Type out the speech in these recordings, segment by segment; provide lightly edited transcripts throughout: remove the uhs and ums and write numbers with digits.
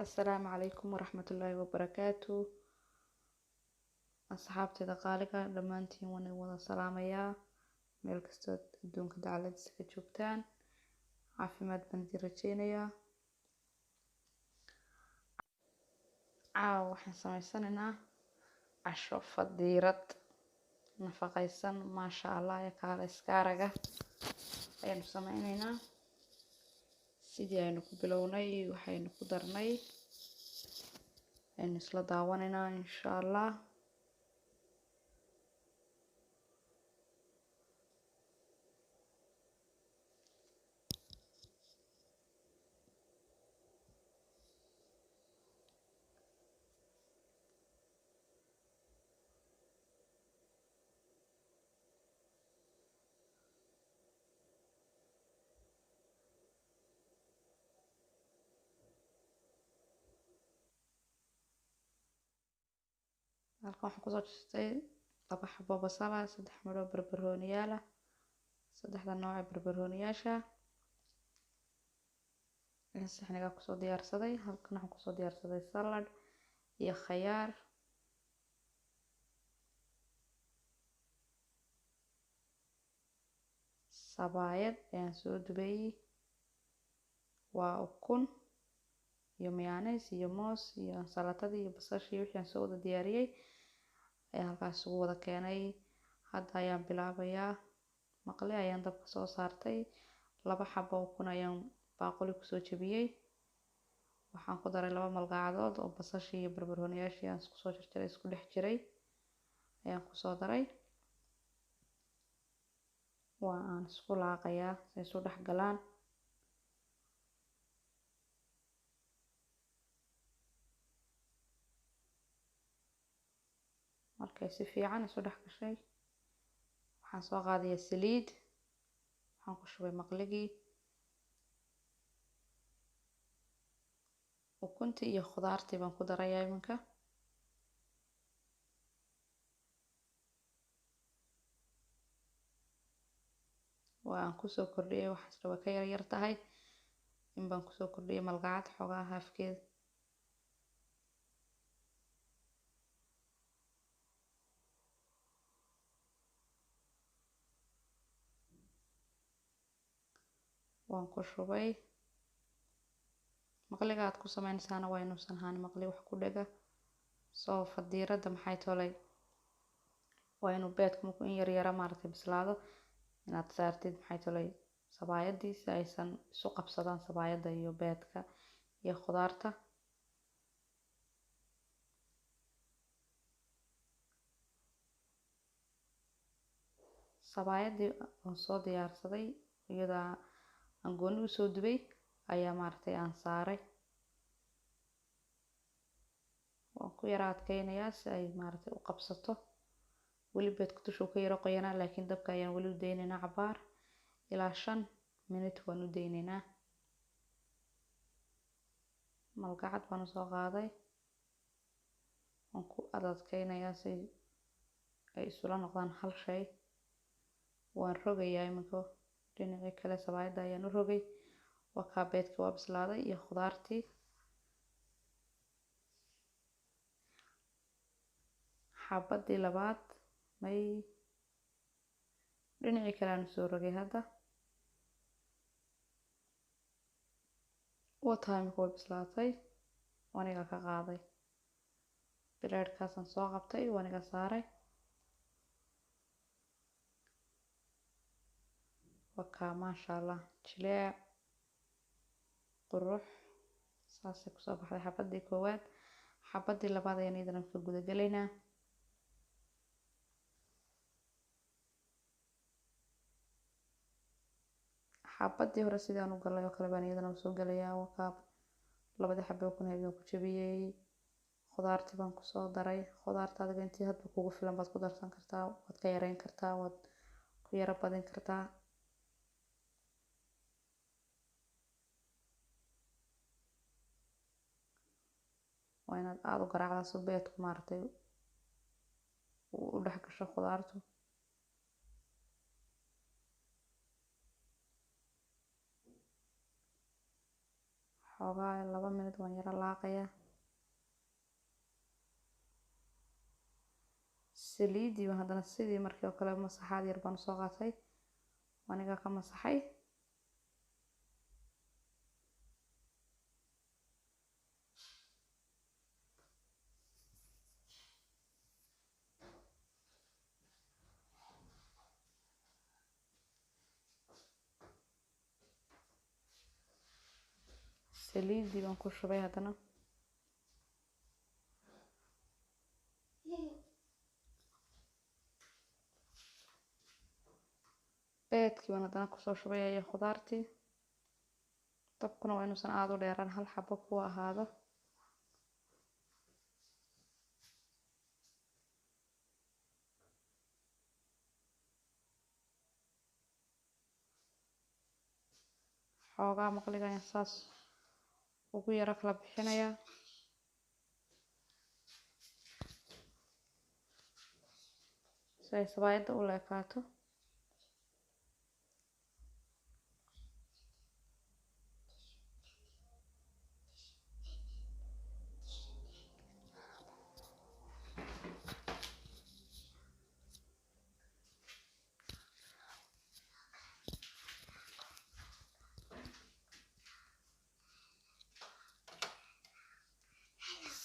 السلام عليكم ورحمة الله وبركاته. أصحابتي دقالقة دمانتين وانا ودا سلاميا meel kastood adduunka dacaladiisa ka joogtaan caafimaad baan idin rajeynayaa. Caawa waxaan sameysanaynaa casho fadiirad nafaqaysan maasha allah ee kaala iska araga ayaanu sameynaynaa. sidii aynu ku bilownay waxaynu ku darnay aynu isla daawanaynaa insha allah. halkan waxaan kusoo jirtay 2 xabo basal ah, 3 midho barbarooniyaal ah, 3 nooc ee barbarooniyaasha saxniga kusoo diyaarsaday. halkan waxaan kusoo diyaarsaday salad iyo khayaar, sabaayad ayaan soo dubay, waa ukun iyo mayonnaise iyo moos iyo ansalatadii iyo basashii wixii aan soo wada diyaariyay ayaan halkaas ugu wada keenay. hadda ayaan bilaabayaa. maqli ayaan dabka soo saartay, 2 xabo ukun ayaan baaquli kusoo jabiyay, waxaan ku daray 2 malqacdood oo basashii iyo barbarooniyaashii aan isku soo jarjaray isku dhex jiray ayaan kusoo daray. waa aan isku laaqayaa si isu dhex galaan. markay si fiican isu dhex gashay waxaan soo qaadayaa saliid, waxaan ku shubay maqligii, ukuntii iyo khudaartii baan ku darayaa iminka. waa aan kusoo kordhiyay waxaas way ka yar tahay in baan kusoo kordhiyay malqacad xoogaa haafkeed. waan ku shubay. maqliga aad ku sameynaysaana waa inuusan ahaan maqli wax ku dhega soo fadiirada maxay tolay waa inuu beedku markuu in yar yara maaragtay bislaado inaad saartid maxay tolay sabaayadii si aysan isu qabsadaan sabaayada iyo beedka iyo khudaarta. sabaayadii aan soo diyaarsaday iyada aan gooni u soo dubay ayaa maaragtay aan saaray. waan ku yara adkeynayaa si ay maaragtay u qabsato. weli beedku dushuu ka yara qoyanaa laakiin dabka ayaan weli u daynaynaa cabaar ilaa 5 minute waan u daynaynaa. malqacad baan usoo qaaday, waan ku adkeynayaa si ay isula noqdaan hal shay. waan rogayaa iminka dhinacii kale sabaayada ayaan u rogay. waa kaa beedkii waa bislaaday iyo khudaartii. xabadii labaad may dhinacii kale aan soo rogay. hadda wataa iminka way bislaatay, waniga ka qaaday bileedhkaasaan soo qabtay waniga saaray. wakaa maasha allah jileec qurux saasay kusoo baxday xabadii koowaad. xabadii labaad ayaan iyadana ka guda gelaynaa. xabadii hore sidaan u galay oo kale baan iyadana usoo gelayaa. wakaa 2 xabo ukun ayaan ku jabiyay, khudaartii baan kusoo daray. khudaarta adiga intii hadba kugu filan baad ku darsan kartaa, waad ka yareyn kartaa, waad ku yara badin kartaa. waa inaad aad u garaacdaa si beedku maaragtay u dhex gasho khudaartu. xoogaa 2 minute waan yara laaqayaa. saliidii baan haddana sidii markii oo kale masaxaad yar baan soo qaatay, aniga ka masaxay. saliidii baan ku shubay haddana. beedkii baan haddana kusoo shubay iyo khudaartii. dabkuna waa inuusan aad u dheeraan, hal xabo ku ahaado. xoogaa maqliga ayaan saas ugu yara kala bixinayaa. si ay sabaayadda u leekaato.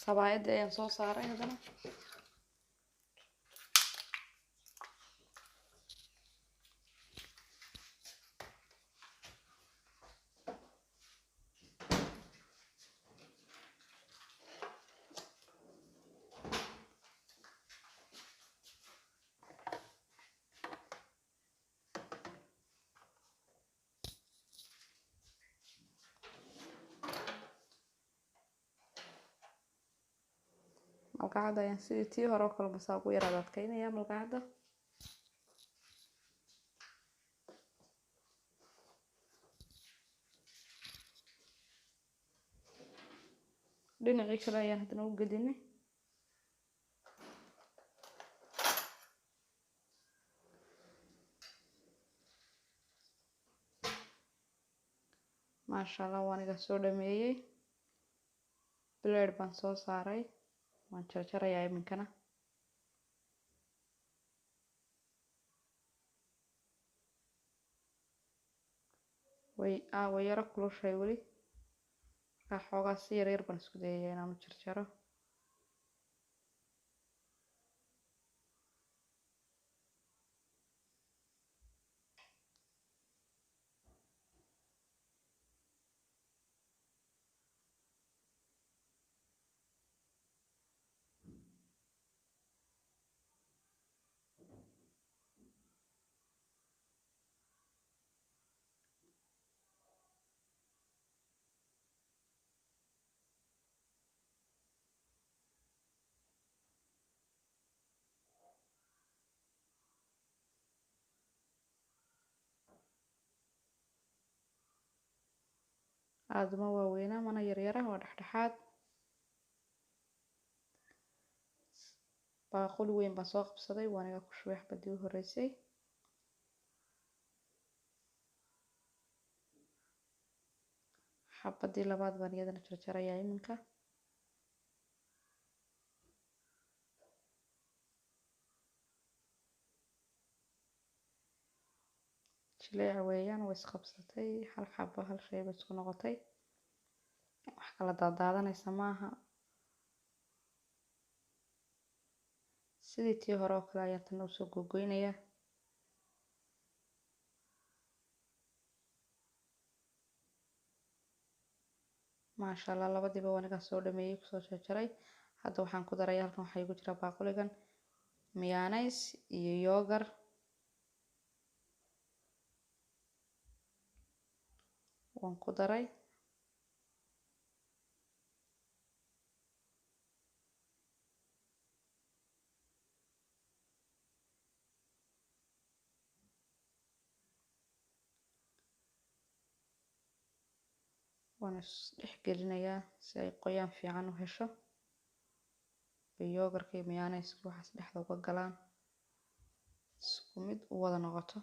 sabaayadda ayaan soo saaray haddana. malqacadda ayaan sidii tii hore oo kale basaa ugu yara adkaynayaa malqacadda. dhinacii kale ayaan haddana u gedinay. maasha allah waan iga soo dhameeyey. blade baan soo saaray, waan jarjarayaa iminkana. way yara kulushay weli, markaa xoogaa si yaryar baan isku dayayaa inaan u jarjaro. aad uma waaweynaa mana yaryara, waa dhexdhexaad. baaquli weyn baan soo qabsaday, waan iga ku shubay xabadii u horeysay. xabadii labaad baan iyadana jarjarayaa iminka. jileec weeyaan, way isqabsatay, hal xabo hal shay bay isku noqotay, wax kala daadaadanaysa maaha. sidii tii hore oo kale ayaan tan usoo gogoynayaa. maasha allah labadiiba waan iga soo dhameeyey, kusoo jarjaray. hadda waxaan ku daraya halkan waxaa igu jira baaquligan mayonnaise iyo yogurt. waan ku daray. waan isdhex gelinayaa si ay qoyaan fiican u hesho. yogurtka iyo mayonnaise waxaas dhexda uga galaan, isku mid u wada noqoto.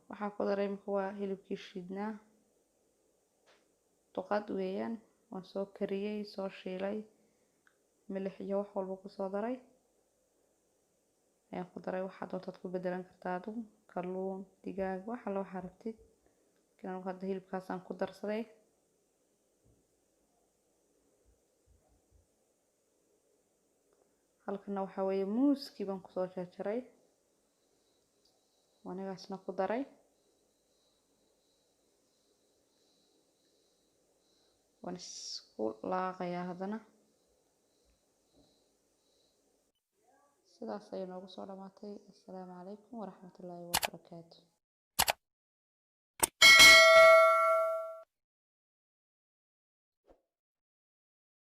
waxaa ku daray imika waa hilibkii shiidnaa duqaad weeyaan waan soo kariyey soo shiilay milix iyo wax walba ku soo daray ayaan ku daray waxaad doontaad ku bedelan kartaa adigu kalluun digaag wax alla waxaad rabtid kan hadda hilibkaasaan ku darsaday halkana waxaa weeye muuskii baan kusoo jarjaray wanigaasna ku daray waan isku laaqayaa haddana sidaas ayay noogu soo dhamaatay. Assalaamu calaykum waraxmatullaahi wabarakaatu.